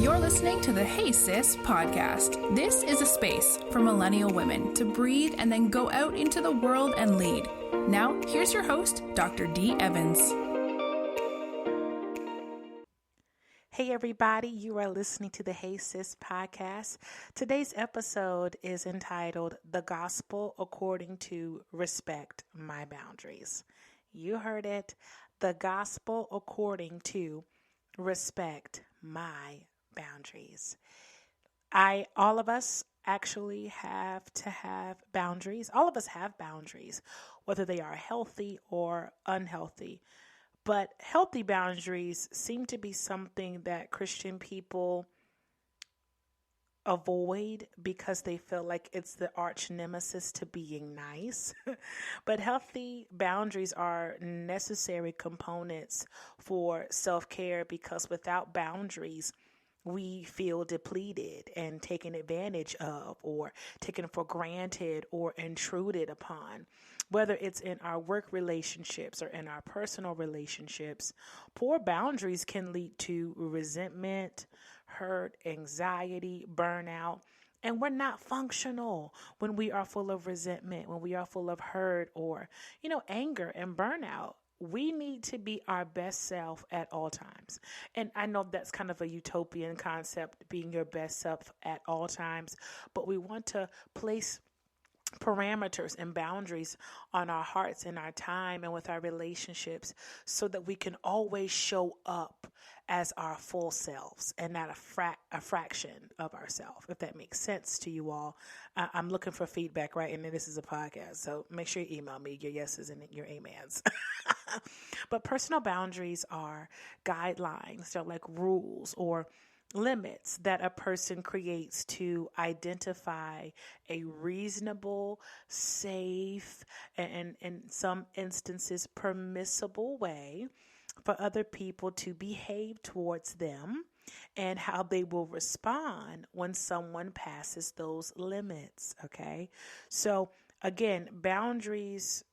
You're listening to the Hey Sis podcast. This is a space for millennial women to breathe and then go out into the world and lead. Now, here's your host, Dr. Dee Evans. Hey everybody, you are listening to the Hey Sis podcast. Today's episode is entitled The Gospel According to Respect My Boundaries. You heard it, The Gospel According to Respect My Boundaries. All of us actually have to have boundaries. All of us have boundaries, whether they are healthy or unhealthy. But healthy boundaries seem to be something that Christian people avoid because they feel like it's the arch nemesis to being nice. But healthy boundaries are necessary components for self-care because without boundaries, we feel depleted and taken advantage of or taken for granted or intruded upon. Whether it's in our work relationships or in our personal relationships, poor boundaries can lead to resentment, hurt, anxiety, burnout, and we're not functional when we are full of resentment, when we are full of hurt or, anger and burnout. We need to be our best self at all times. And I know that's kind of a utopian concept, being your best self at all times, but we want to place parameters and boundaries on our hearts and our time and with our relationships so that we can always show up as our full selves and not a fraction of ourselves, if that makes sense to you all. I'm looking for feedback, right? And this is a podcast, so make sure you email me your yeses and your amens. But personal boundaries are guidelines. They're like rules or limits that a person creates to identify a reasonable, safe, and in some instances permissible way for other people to behave towards them and how they will respond when someone passes those limits. Okay. So again, boundaries,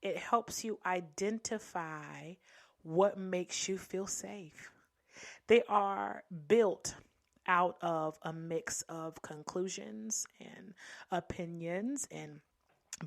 it helps you identify what makes you feel safe. They are built out of a mix of conclusions and opinions and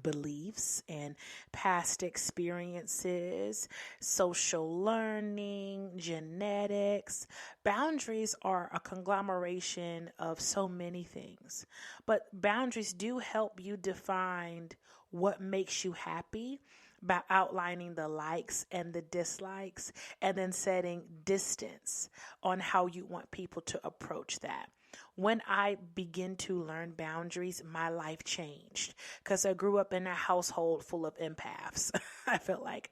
beliefs and past experiences, social learning, genetics. Boundaries are a conglomeration of so many things, but boundaries do help you define what makes you happy by outlining the likes and the dislikes and then setting distance on how you want people to approach that. When I begin to learn boundaries, my life changed because I grew up in a household full of empaths, I felt like.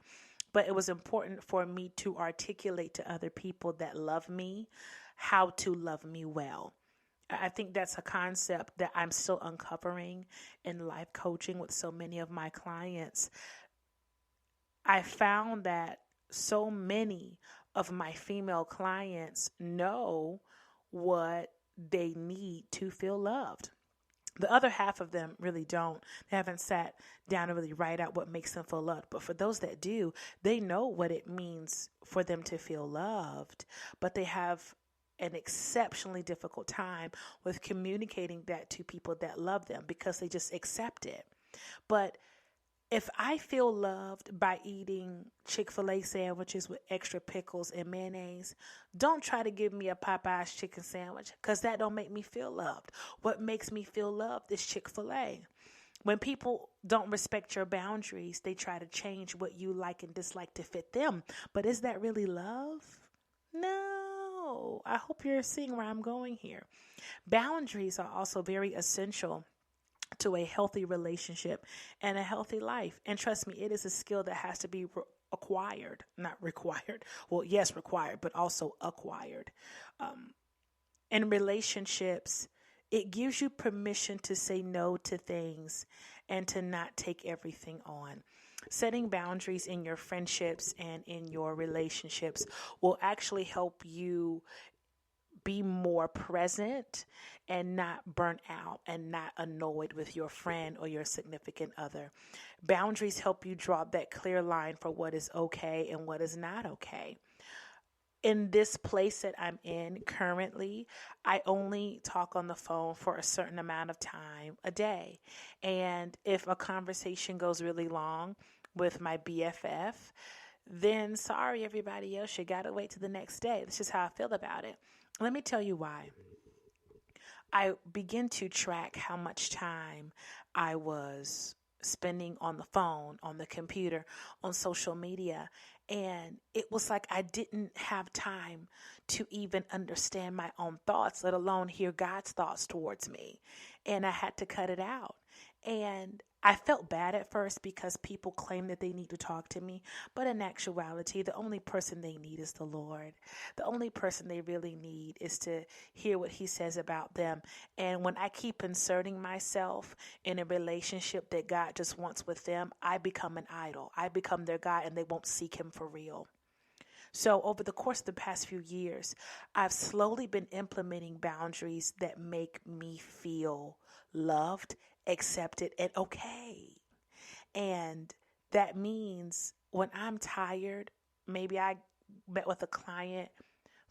But it was important for me to articulate to other people that love me how to love me well. I think that's a concept that I'm still uncovering in life coaching with so many of my clients. I found that so many of my female clients know what they need to feel loved. The other half of them really don't. They haven't sat down and really write out what makes them feel loved. But for those that do, they know what it means for them to feel loved, but they have an exceptionally difficult time with communicating that to people that love them because they just accept it. But if I feel loved by eating Chick-fil-A sandwiches with extra pickles and mayonnaise, don't try to give me a Popeye's chicken sandwich because that don't make me feel loved. What makes me feel loved is Chick-fil-A. When people don't respect your boundaries, they try to change what you like and dislike to fit them. But is that really love? No. I hope you're seeing where I'm going here. Boundaries are also very essential to a healthy relationship and a healthy life. And trust me, it is a skill that has to be acquired, not required. Well, yes, required, but also acquired. In relationships, it gives you permission to say no to things and to not take everything on. Setting boundaries in your friendships and in your relationships will actually help you be more present and not burnt out and not annoyed with your friend or your significant other. Boundaries help you draw that clear line for what is okay and what is not okay. in this place that I'm in currently, I only talk on the phone for a certain amount of time a day. And if a conversation goes really long with my BFF, then sorry, everybody else, you got to wait till the next day. That's just how I feel about it. Let me tell you why. I begin to track how much time I was spending on the phone, on the computer, on social media. And it was like I didn't have time to even understand my own thoughts, let alone hear God's thoughts towards me. And I had to cut it out. And I felt bad at first because people claim that they need to talk to me. But in actuality, the only person they need is the Lord. The only person they really need is to hear what he says about them. And when I keep inserting myself in a relationship that God just wants with them, I become an idol. I become their God, and they won't seek him for real. So over the course of the past few years, I've slowly been implementing boundaries that make me feel loved, accepted, and okay. And that means when I'm tired, maybe I met with a client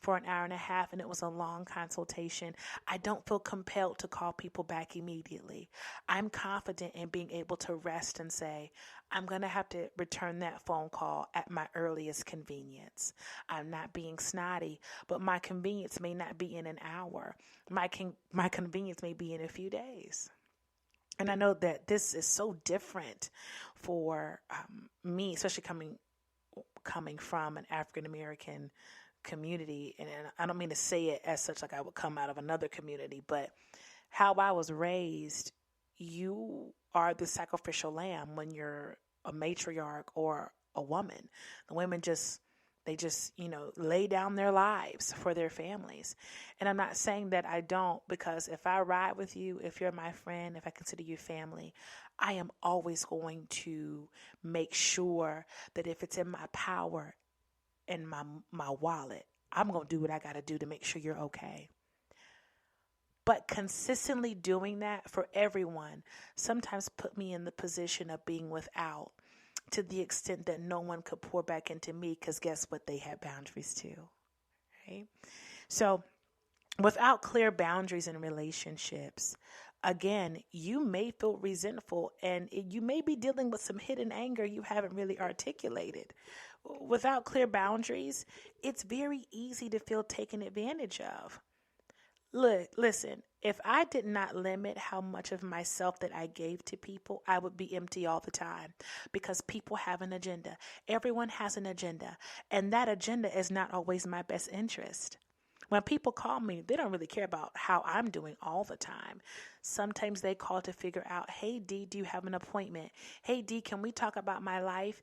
for an hour and a half and it was a long consultation, I don't feel compelled to call people back immediately. I'm confident in being able to rest and say, I'm going to have to return that phone call at my earliest convenience. I'm not being snotty, but my convenience may not be in an hour. My convenience may be in a few days. And I know that this is so different for me, especially coming from an African American community. And I don't mean to say it as such like I would come out of another community, but how I was raised, you are the sacrificial lamb when you're a matriarch or a woman. The women they just lay down their lives for their families. And I'm not saying that I don't, because if I ride with you, if you're my friend, if I consider you family, I am always going to make sure that if it's in my power and my wallet, I'm going to do what I got to do to make sure you're okay. But consistently doing that for everyone sometimes put me in the position of being without, to the extent that no one could pour back into me, because guess what? They had boundaries too, right? So without clear boundaries in relationships, again, you may feel resentful and you may be dealing with some hidden anger you haven't really articulated. Without clear boundaries, it's very easy to feel taken advantage of. Look, listen, if I did not limit how much of myself that I gave to people, I would be empty all the time, because people have an agenda. Everyone has an agenda, and that agenda is not always my best interest. When people call me, they don't really care about how I'm doing all the time. Sometimes they call to figure out, hey, D, do you have an appointment? Hey, D, can we talk about my life?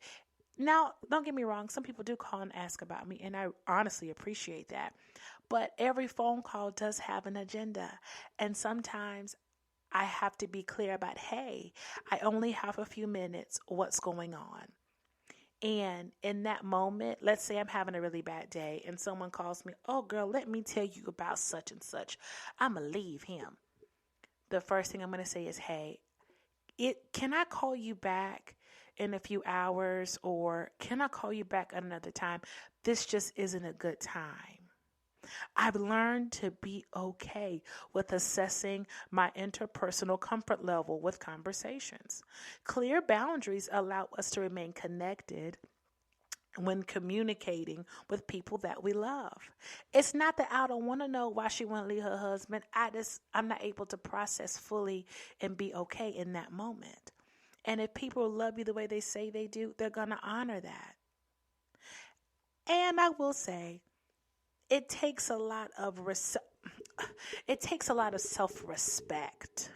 Now, don't get me wrong. Some people do call and ask about me, and I honestly appreciate that. But every phone call does have an agenda. And sometimes I have to be clear about, hey, I only have a few minutes. What's going on? And in that moment, let's say I'm having a really bad day and someone calls me, oh, girl, let me tell you about such and such. I'm going to leave him. The first thing I'm going to say is, hey, can I call you back in a few hours, or can I call you back at another time? This just isn't a good time. I've learned to be okay with assessing my interpersonal comfort level with conversations. Clear boundaries allow us to remain connected when communicating with people that we love. It's not that I don't want to know why she want to leave her husband. I'm not able to process fully and be okay in that moment. And if people love you the way they say they do, they're going to honor that. And I will say, it takes a lot of self-respect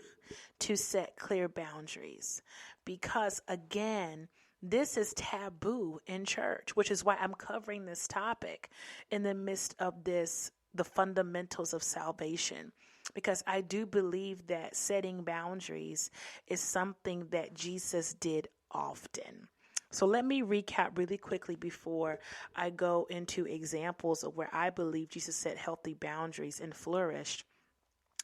to set clear boundaries, because again, this is taboo in church, which is why I'm covering this topic in the midst of the fundamentals of salvation, because I do believe that setting boundaries is something that Jesus did often. So let me recap really quickly before I go into examples of where I believe Jesus set healthy boundaries and flourished.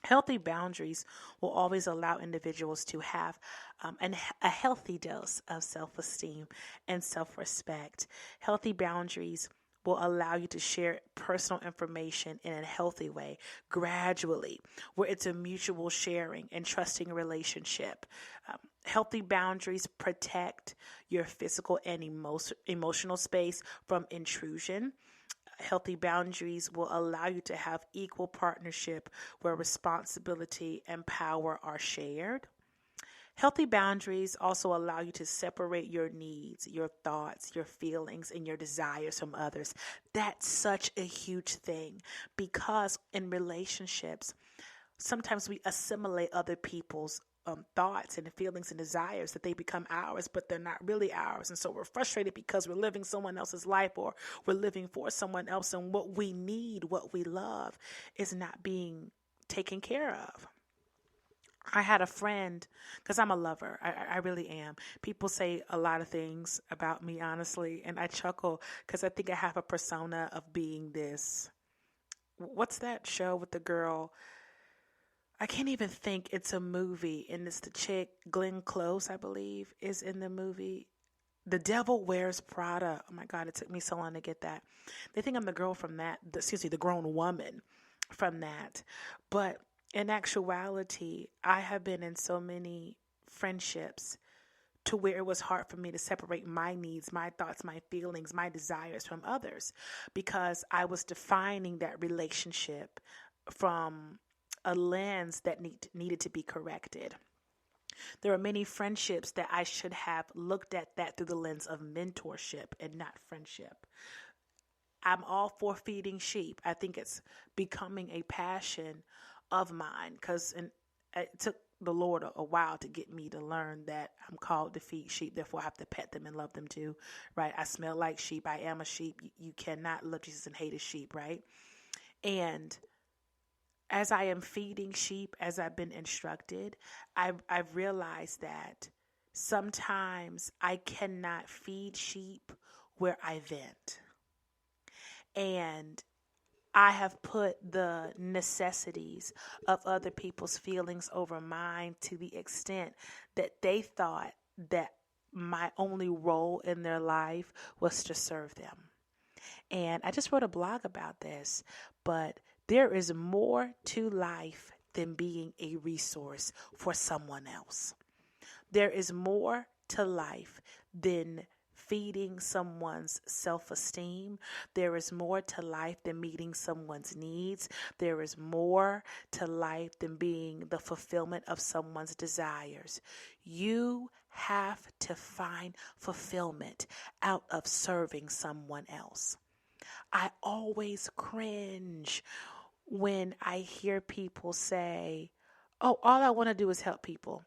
Healthy boundaries will always allow individuals to have a healthy dose of self-esteem and self-respect. Healthy boundaries will allow you to share personal information in a healthy way, gradually, where it's a mutual sharing and trusting relationship. Healthy boundaries protect your physical and emotional space from intrusion. Healthy boundaries will allow you to have equal partnership where responsibility and power are shared. Healthy boundaries also allow you to separate your needs, your thoughts, your feelings, and your desires from others. That's such a huge thing, because in relationships, sometimes we assimilate other people's thoughts and feelings and desires, that they become ours, but they're not really ours. And so we're frustrated because we're living someone else's life, or we're living for someone else, and what we need, what we love, is not being taken care of. I had a friend, because I'm a lover. I really am. People say a lot of things about me, honestly, and I chuckle because I think I have a persona of being this. What's that show with the girl? I can't even think. It's a movie, and it's the chick, Glenn Close, I believe, is in the movie. The Devil Wears Prada. Oh my God, it took me so long to get that. They think I'm the girl from that, the grown woman from that. But in actuality, I have been in so many friendships to where it was hard for me to separate my needs, my thoughts, my feelings, my desires from others, because I was defining that relationship from a lens that needed to be corrected. There are many friendships that I should have looked at that through the lens of mentorship and not friendship. I'm all for feeding sheep. I think it's becoming a passion of mine, because it took the Lord a while to get me to learn that I'm called to feed sheep. Therefore, I have to pet them and love them too, right? I smell like sheep. I am a sheep. You cannot love Jesus and hate a sheep, right? And as I am feeding sheep, as I've been instructed, I've realized that sometimes I cannot feed sheep where I vent. And I have put the necessities of other people's feelings over mine, to the extent that they thought that my only role in their life was to serve them. And I just wrote a blog about this, but there is more to life than being a resource for someone else. There is more to life than feeding someone's self-esteem. There is more to life than meeting someone's needs. There is more to life than being the fulfillment of someone's desires. You have to find fulfillment out of serving someone else. I always cringe when I hear people say, "Oh, all I want to do is help people."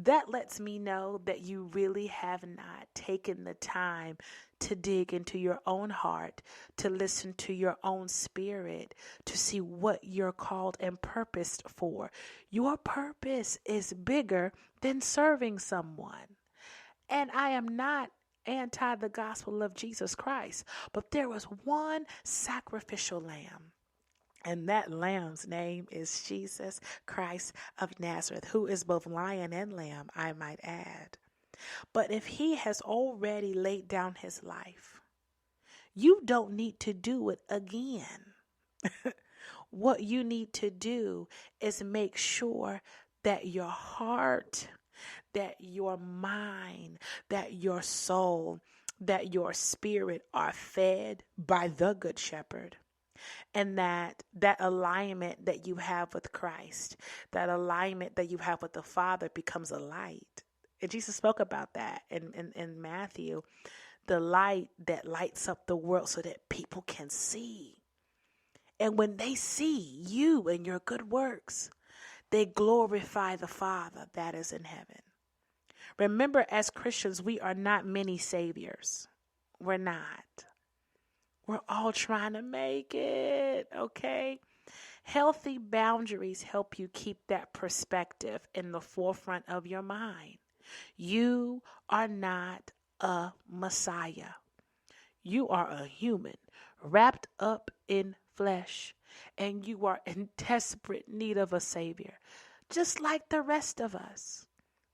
That lets me know that you really have not taken the time to dig into your own heart, to listen to your own spirit, to see what you're called and purposed for. Your purpose is bigger than serving someone. And I am not anti the gospel of Jesus Christ, but there was one sacrificial lamb. And that lamb's name is Jesus Christ of Nazareth, who is both lion and lamb, I might add. But if he has already laid down his life, you don't need to do it again. What you need to do is make sure that your heart, that your mind, that your soul, that your spirit are fed by the Good Shepherd. And that alignment that you have with Christ, that alignment that you have with the Father, becomes a light. And Jesus spoke about that in Matthew, the light that lights up the world so that people can see. And when they see you and your good works, they glorify the Father that is in heaven. Remember, as Christians, we are not many saviors. We're not. We're all trying to make it, okay? Healthy boundaries help you keep that perspective in the forefront of your mind. You are not a Messiah. You are a human wrapped up in flesh, and you are in desperate need of a Savior, just like the rest of us.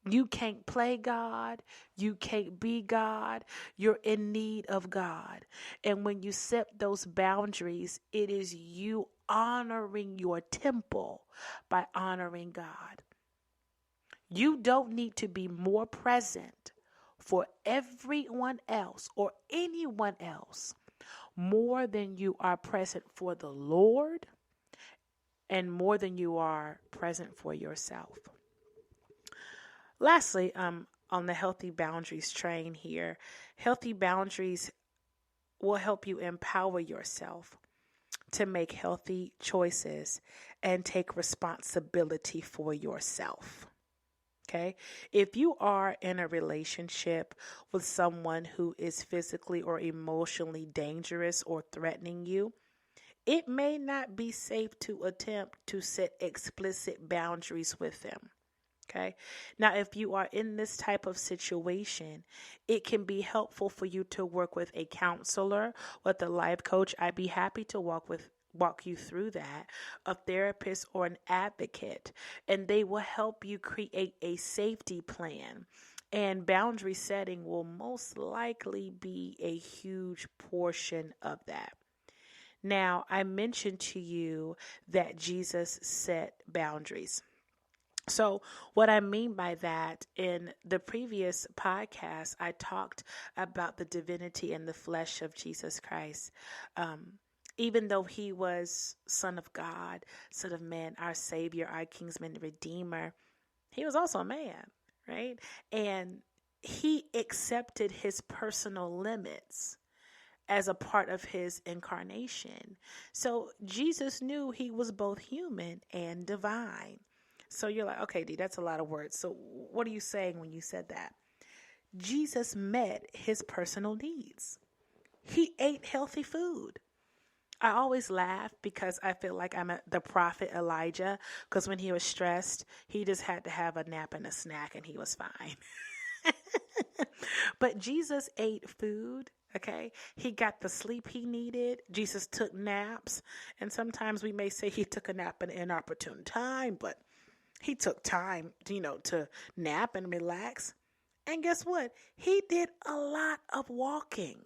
You can't play God. You can't be God. You're in need of God. And when you set those boundaries, it is you honoring your temple by honoring God. You don't need to be more present for everyone else or anyone else more than you are present for the Lord and more than you are present for yourself. Lastly, on the healthy boundaries train here, healthy boundaries will help you empower yourself to make healthy choices and take responsibility for yourself. Okay? If you are in a relationship with someone who is physically or emotionally dangerous or threatening you, it may not be safe to attempt to set explicit boundaries with them. Okay. Now, if you are in this type of situation, it can be helpful for you to work with a counselor, with a life coach. I'd be happy to walk you through that, a therapist or an advocate, and they will help you create a safety plan. And boundary setting will most likely be a huge portion of that. Now, I mentioned to you that Jesus set boundaries. So, what I mean by that, in the previous podcast, I talked about the divinity and the flesh of Jesus Christ. Even though he was Son of God, Son of Man, our Savior, our Kingsman, Redeemer, he was also a man, right? And he accepted his personal limits as a part of his incarnation. So, Jesus knew he was both human and divine. So you're like, okay, D, that's a lot of words. So what are you saying when you said that? Jesus met his personal needs. He ate healthy food. I always laugh because I feel like I'm the prophet Elijah, because when he was stressed, he just had to have a nap and a snack and he was fine. But Jesus ate food. Okay. He got the sleep he needed. Jesus took naps. And sometimes we may say he took a nap at an inopportune time, but he took time, to nap and relax. And guess what? He did a lot of walking.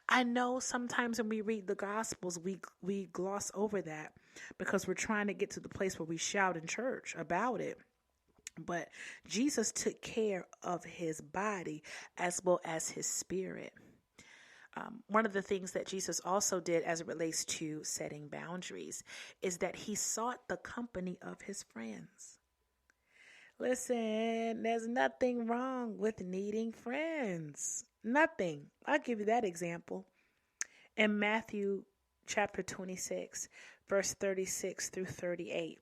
I know sometimes when we read the Gospels, we gloss over that because we're trying to get to the place where we shout in church about it. But Jesus took care of his body as well as his spirit. One of the things that Jesus also did as it relates to setting boundaries is that he sought the company of his friends. Listen, there's nothing wrong with needing friends. Nothing. I'll give you that example. In Matthew chapter 26, verse 36 through 38,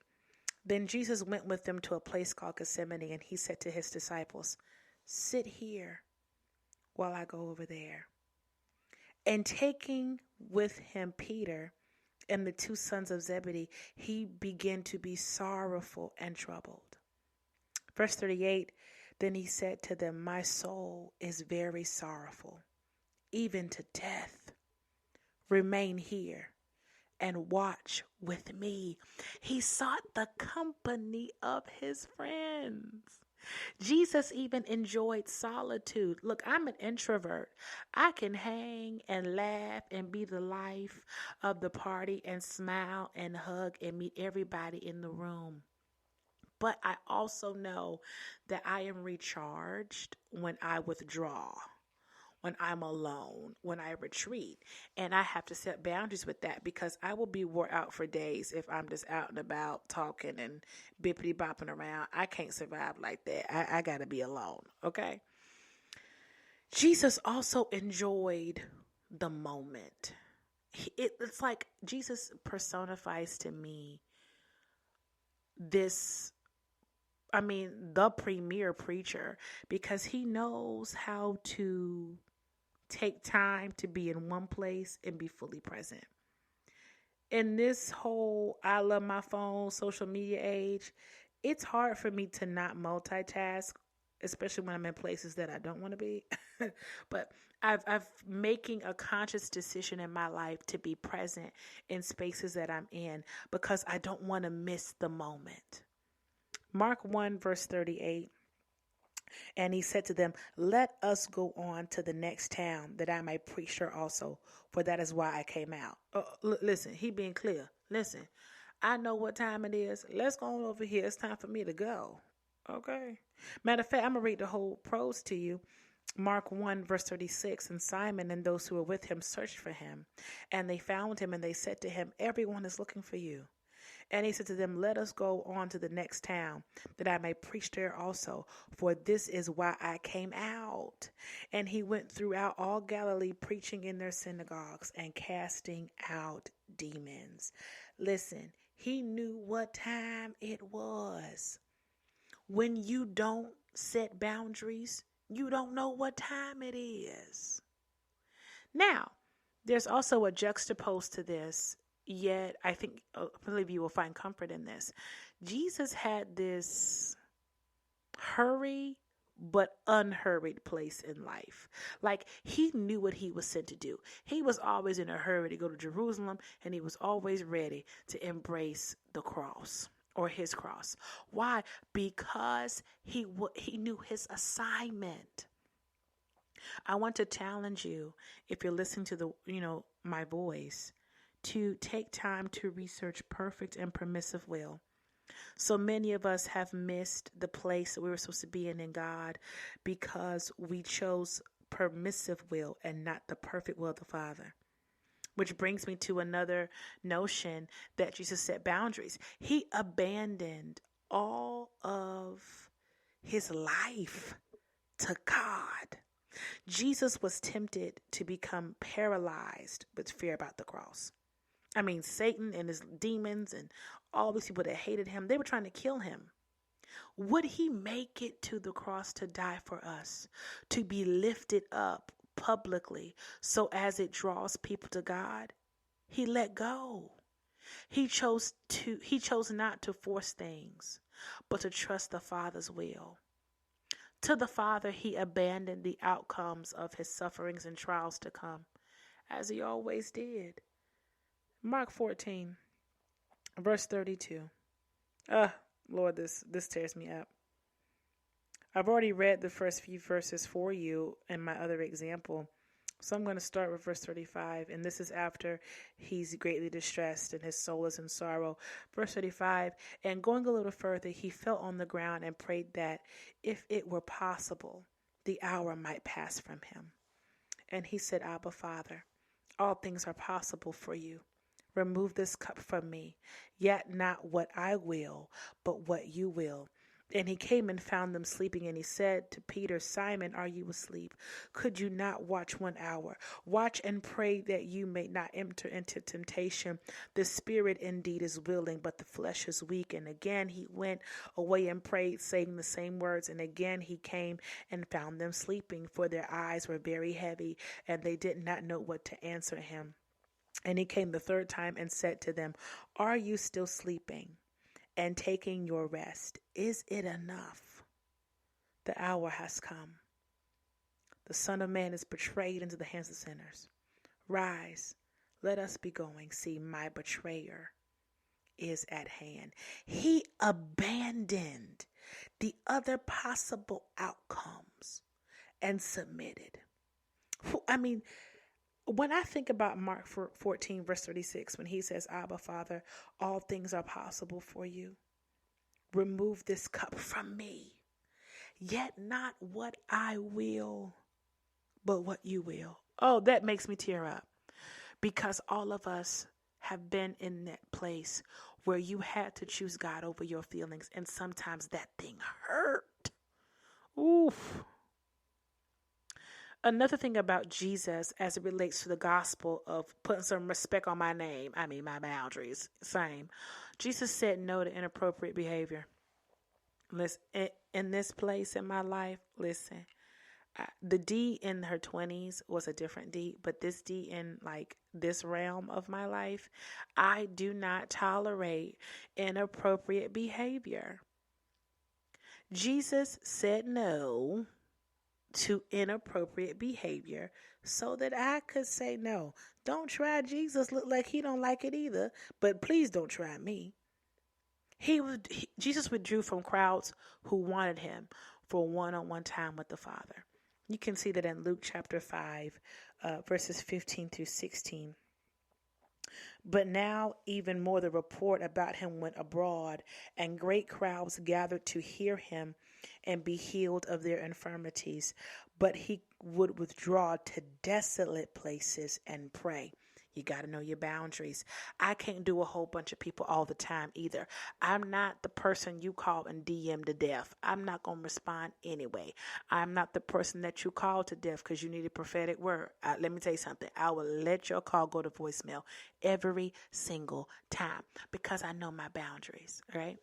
then Jesus went with them to a place called Gethsemane, and he said to his disciples, "Sit here while I go over there." And taking with him Peter and the two sons of Zebedee, he began to be sorrowful and troubled. Verse 38, then he said to them, "My soul is very sorrowful, even to death. Remain here and watch with me." He sought the company of his friends. Jesus even enjoyed solitude. Look, I'm an introvert. I can hang and laugh and be the life of the party and smile and hug and meet everybody in the room. But I also know that I am recharged when I withdraw, when I'm alone, when I retreat. And I have to set boundaries with that because I will be wore out for days if I'm just out and about talking and bippity bopping around. I can't survive like that. I got to be alone, okay? Jesus also enjoyed the moment. It's like Jesus personifies to me the premier preacher, because he knows how to take time to be in one place and be fully present. In this whole I love my phone, social media age, it's hard for me to not multitask, especially when I'm in places that I don't want to be. But I've making a conscious decision in my life to be present in spaces that I'm in because I don't want to miss the moment. Mark 1, verse 38. And he said to them, let us go on to the next town, that I may preach there also, for that is why I came out. Listen, he being clear. Listen, I know what time it is. Let's go on over here. It's time for me to go. Okay. Matter of fact, I'm going to read the whole prose to you. Mark 1, verse 36, and Simon and those who were with him searched for him, and they found him, and they said to him, everyone is looking for you. And he said to them, let us go on to the next town, that I may preach there also, for this is why I came out. And he went throughout all Galilee, preaching in their synagogues and casting out demons. Listen, he knew what time it was. When you don't set boundaries, you don't know what time it is. Now, there's also a juxtapose to this. Yet, I believe you will find comfort in this. Jesus had this hurry but unhurried place in life. Like, he knew what he was sent to do. He was always in a hurry to go to Jerusalem, and he was always ready to embrace the cross or his cross. Why? Because he knew his assignment. I want to challenge you, if you're listening to my voice, to take time to research perfect and permissive will. So many of us have missed the place that we were supposed to be in God because we chose permissive will and not the perfect will of the Father. Which brings me to another notion that Jesus set boundaries. He abandoned all of his life to God. Jesus was tempted to become paralyzed with fear about the cross. I mean, Satan and his demons and all these people that hated him, they were trying to kill him. Would he make it to the cross to die for us, to be lifted up publicly so as it draws people to God? He let go. He chose not to force things, but to trust the Father's will. To the Father, he abandoned the outcomes of his sufferings and trials to come, as he always did. Mark 14, verse 32. Lord, this tears me up. I've already read the first few verses for you in my other example. So I'm going to start with verse 35, and this is after he's greatly distressed and his soul is in sorrow. Verse 35, and going a little further, he fell on the ground and prayed that, if it were possible, the hour might pass from him. And he said, Abba, Father, all things are possible for you. Remove this cup from me, yet not what I will, but what you will. And he came and found them sleeping, and he said to Peter, Simon, are you asleep? Could you not watch 1 hour? Watch and pray that you may not enter into temptation. The spirit indeed is willing, but the flesh is weak. And again he went away and prayed, saying the same words. And again he came and found them sleeping, for their eyes were very heavy, and they did not know what to answer him. And he came the third time and said to them, are you still sleeping and taking your rest? Is it enough? The hour has come. The Son of Man is betrayed into the hands of sinners. Rise, let us be going. See, my betrayer is at hand. He abandoned the other possible outcomes and submitted. I mean, when I think about Mark 14, verse 36, when he says, Abba, Father, all things are possible for you. Remove this cup from me, yet not what I will, but what you will. Oh, that makes me tear up, because all of us have been in that place where you had to choose God over your feelings, and sometimes that thing hurt. Oof. Another thing about Jesus as it relates to the gospel of putting some respect on my name, my boundaries, same. Jesus said no to inappropriate behavior. Listen, in this place in my life, listen, the D in her 20s was a different D, but this D in this realm of my life, I do not tolerate inappropriate behavior. Jesus said no to inappropriate behavior so that I could say no. Don't try Jesus. Look like he don't like it either, but please don't try me. Jesus withdrew from crowds who wanted him for one-on-one time with the Father. You can see that in Luke chapter 5, verses 15 through 16. But now even more the report about him went abroad, and great crowds gathered to hear him and be healed of their infirmities. But he would withdraw to desolate places and pray. You got to know your boundaries. I can't do a whole bunch of people all the time either. I'm not the person you call and DM to death. I'm not going to respond anyway. I'm not the person that you call to death because you need a prophetic word. Let me tell you something. I will let your call go to voicemail every single time because I know my boundaries, right?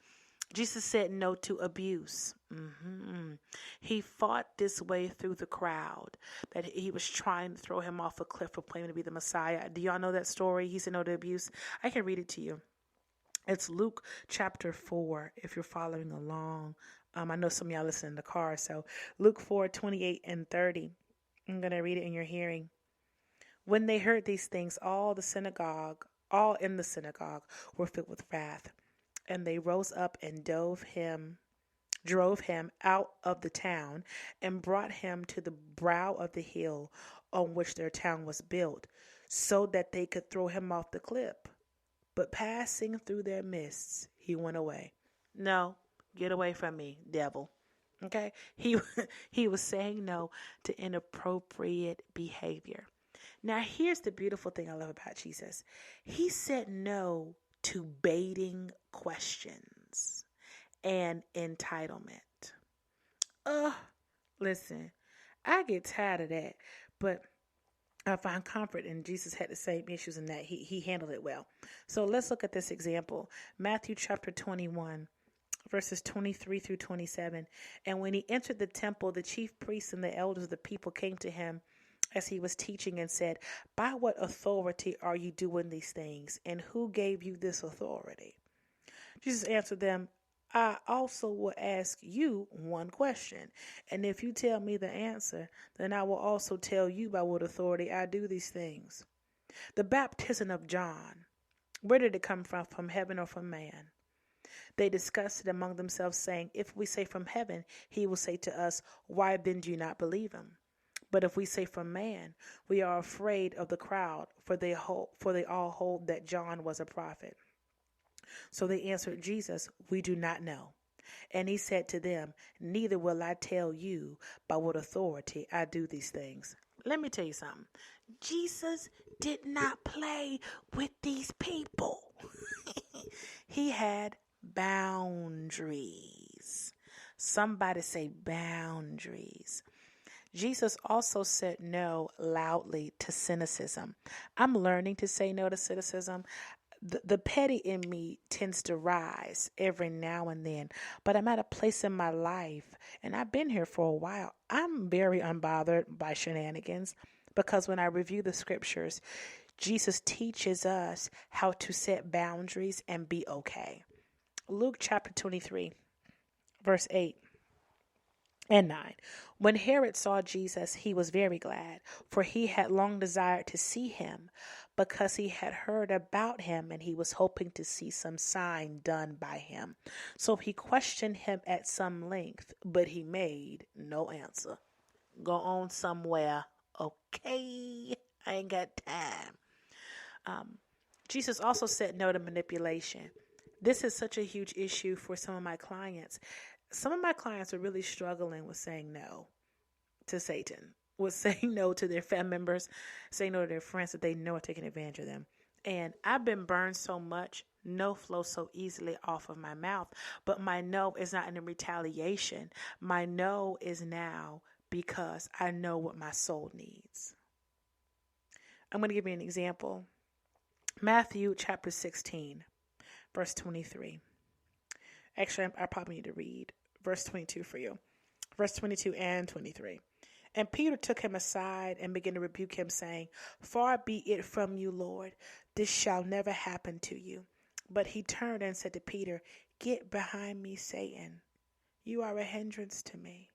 Jesus said no to abuse. He fought this way through the crowd that he was trying to throw him off a cliff for claiming to be the Messiah. Do y'all know that story? He said no to abuse. I can read it to you. It's Luke chapter 4, if you're following along. I know some of y'all listen in the car. So Luke 4, 28 and 30. I'm going to read it in your hearing. When they heard these things, all in the synagogue were filled with wrath. And they rose up and drove him out of the town and brought him to the brow of the hill on which their town was built, so that they could throw him off the cliff. But passing through their midst, he went away. No, get away from me, devil. Okay? He was saying no to inappropriate behavior. Now, here's the beautiful thing I love about Jesus. He said no to baiting questions and entitlement. Listen, I get tired of that, but I find comfort in Jesus had the same issues in that he handled it well. So let's look at this example. Matthew chapter 21, verses 23 through 27. And when he entered the temple, the chief priests and the elders of the people came to him as he was teaching and said, "By what authority are you doing these things? And who gave you this authority?" Jesus answered them, "I also will ask you one question. And if you tell me the answer, then I will also tell you by what authority I do these things. The baptism of John, where did it come from? From heaven or from man?" They discussed it among themselves, saying, "If we say from heaven, he will say to us, 'Why then do you not believe him?' But if we say from man, we are afraid of the crowd, for they all hold that John was a prophet." So they answered Jesus, "We do not know." And he said to them, "Neither will I tell you by what authority I do these things." Let me tell you something. Jesus did not play with these people. He had boundaries. Somebody say boundaries. Jesus also said no loudly to cynicism. I'm learning to say no to cynicism. The petty in me tends to rise every now and then, but I'm at a place in my life, and I've been here for a while. I'm very unbothered by shenanigans because when I review the scriptures, Jesus teaches us how to set boundaries and be okay. Luke chapter 23, verse 8. And 9. When Herod saw Jesus, he was very glad, for he had long desired to see him, because he had heard about him, and he was hoping to see some sign done by him. So he questioned him at some length, but he made no answer. Go on somewhere, okay? I ain't got time. Jesus also said no to manipulation. This is such a huge issue for some of my clients. Some of my clients are really struggling with saying no to Satan, with saying no to their family members, saying no to their friends that they know are taking advantage of them. And I've been burned so much, no flows so easily off of my mouth. But my no is not in retaliation. My no is now because I know what my soul needs. I'm going to give you an example. Matthew chapter 16, verse 23. Actually, I probably need to read verse 22 for you. Verse 22 and 23. And Peter took him aside and began to rebuke him, saying, "Far be it from you, Lord. This shall never happen to you." But he turned and said to Peter, "Get behind me, Satan. You are a hindrance to me,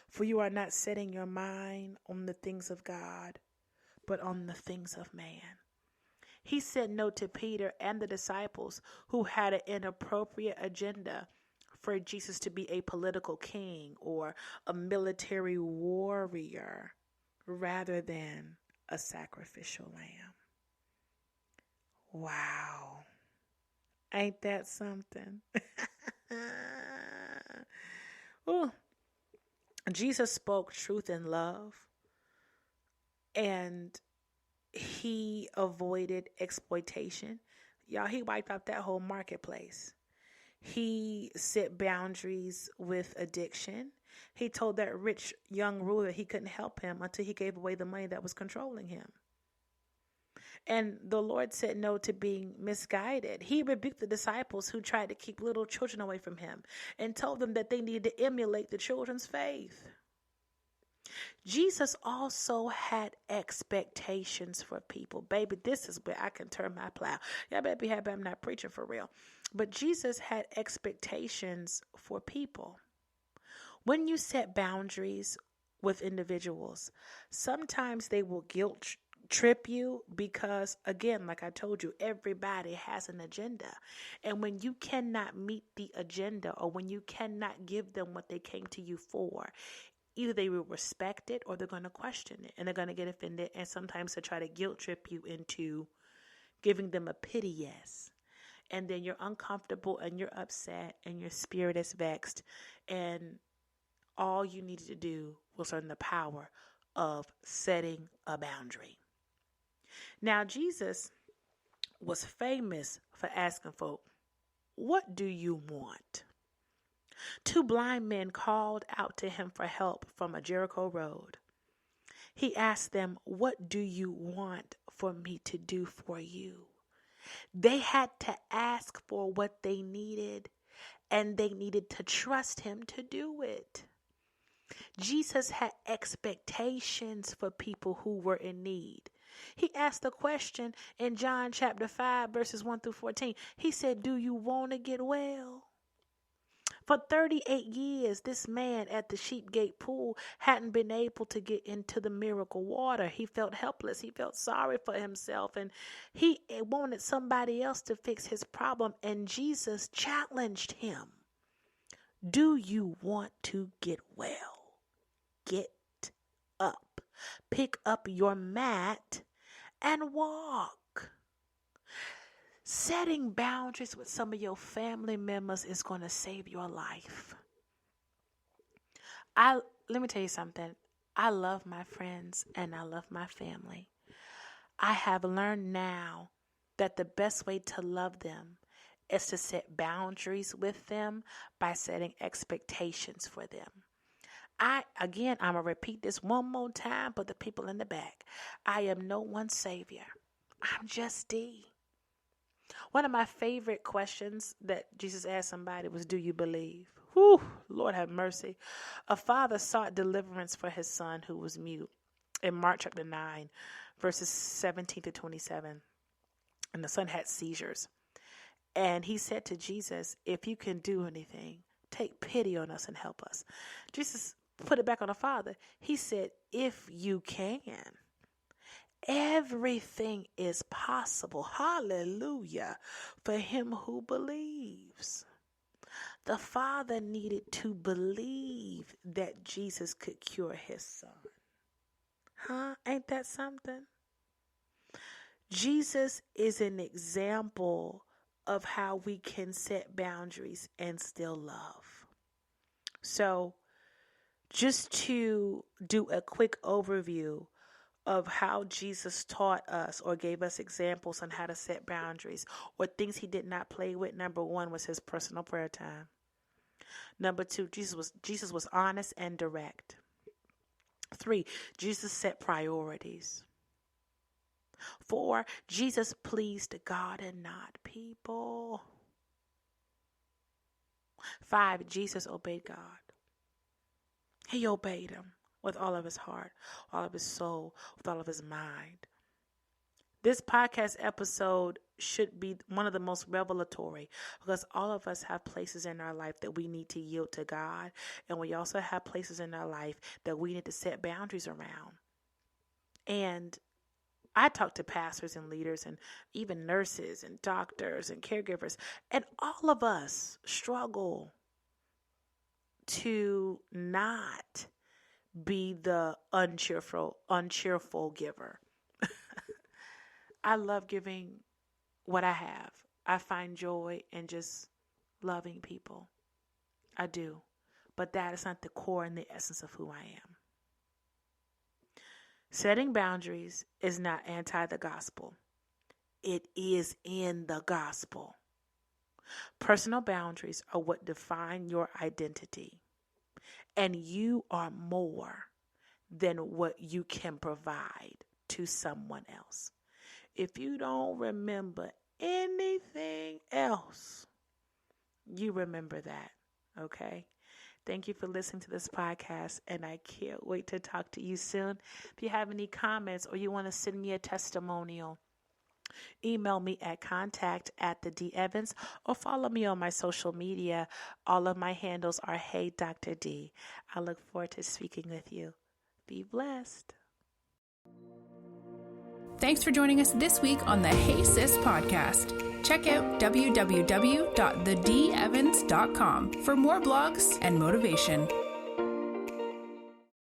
for you are not setting your mind on the things of God, but on the things of man." He said no to Peter and the disciples who had an inappropriate agenda for Jesus to be a political king or a military warrior rather than a sacrificial lamb. Wow. Ain't that something? Ooh. Jesus spoke truth in love, and he avoided exploitation. Y'all, he wiped out that whole marketplace. He set boundaries with addiction. He told that rich young ruler he couldn't help him until he gave away the money that was controlling him. And the Lord said no to being misguided. He rebuked the disciples who tried to keep little children away from him and told them that they needed to emulate the children's faith. Jesus also had expectations for people. Baby, this is where I can turn my plow. Y'all better be happy I'm not preaching for real. But Jesus had expectations for people. When you set boundaries with individuals, sometimes they will guilt trip you because, again, like I told you, everybody has an agenda. And when you cannot meet the agenda, or when you cannot give them what they came to you for, either they will respect it or they're going to question it, and they're going to get offended, and sometimes they try to guilt trip you into giving them a pity yes. And then you're uncomfortable and you're upset and your spirit is vexed, and all you needed to do was learn the power of setting a boundary. Now, Jesus was famous for asking folk, "What do you want?" Two blind men called out to him for help from a Jericho road. He asked them, "What do you want for me to do for you?" They had to ask for what they needed, and they needed to trust him to do it. Jesus had expectations for people who were in need. He asked the question in John chapter 5, verses 1 through 14. He said, "Do you want to get well?" For 38 years, this man at the Sheep Gate pool hadn't been able to get into the miracle water. He felt helpless. He felt sorry for himself, and he wanted somebody else to fix his problem. And Jesus challenged him. Do you want to get well? Get up. Pick up your mat and walk. Setting boundaries with some of your family members is going to save your life. Let me tell you something. I love my friends and I love my family. I have learned now that the best way to love them is to set boundaries with them by setting expectations for them. I'm going to repeat this one more time for the people in the back. I am no one's savior. I'm just D. One of my favorite questions that Jesus asked somebody was, "Do you believe?" Whew, Lord have mercy. A father sought deliverance for his son who was mute in Mark chapter 9, verses 17 to 27. And the son had seizures. And he said to Jesus, "If you can do anything, take pity on us and help us." Jesus put it back on the father. He said, "If you can." Everything is possible. Hallelujah. For him who believes. The father needed to believe that Jesus could cure his son. Ain't that something? Jesus is an example of how we can set boundaries and still love. So, just to do a quick overview of how Jesus taught us or gave us examples on how to set boundaries or things he did not play with. Number 1 was his personal prayer time. Number 2, Jesus was honest and direct. 3, Jesus set priorities. 4, Jesus pleased God and not people. 5, Jesus obeyed God. He obeyed him with all of his heart, all of his soul, with all of his mind. This podcast episode should be one of the most revelatory because all of us have places in our life that we need to yield to God. And we also have places in our life that we need to set boundaries around. And I talk to pastors and leaders and even nurses and doctors and caregivers, and all of us struggle to not be the uncheerful giver. I love giving what I have. I find joy in just loving people. I do. But that is not the core and the essence of who I am. Setting boundaries is not anti the gospel. It is in the gospel. Personal boundaries are what define your identity. And you are more than what you can provide to someone else. If you don't remember anything else, you remember that, okay? Thank you for listening to this podcast, and I can't wait to talk to you soon. If you have any comments or you want to send me a testimonial, email me at contact@thedevans or follow me on my social media. All of my handles are Hey Dr. D. I look forward to speaking with you. Be blessed. Thanks for joining us this week on the Hey Sis podcast. Check out www.thedevans.com for more blogs and motivation.